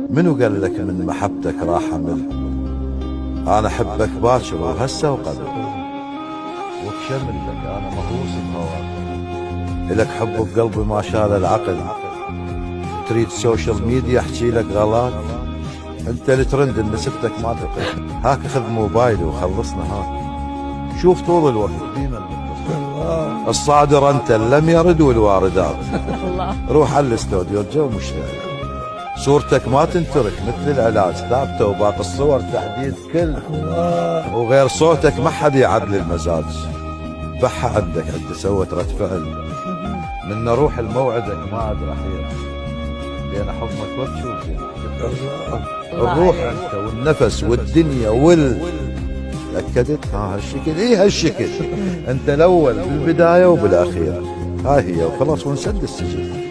منو قال لك من محبتك راح امل؟ انا احبك باكر وهسه وقبل، وبشمل لك انا مهووس بهواك، الك حب بقلبي ما شال العقل، تريد سوشيال ميديا احكي لك غلط، انت الترند اللي سبتك ما تقل، هاك خذ موبايلي وخلصنا هاك، شوف طول الوقت الصادر انت لم يرد والواردات. روح على الاستوديو الجو مشتعل، صورتك ما تنترك مثل العلاج ثابته، وباقي الصور تحديد كل، وغير صوتك ما حد يعدل المزاج، بحة عندك انت سوت رد فعل، من روح الموعدك ما عاد رحيل، بين حضنك وبشوف الروح انت والنفس والدنيا أكدت هالشكل، هالشكل انت الاول بالبدايه وبالاخير، هاي هي وخلاص ونسد السجن.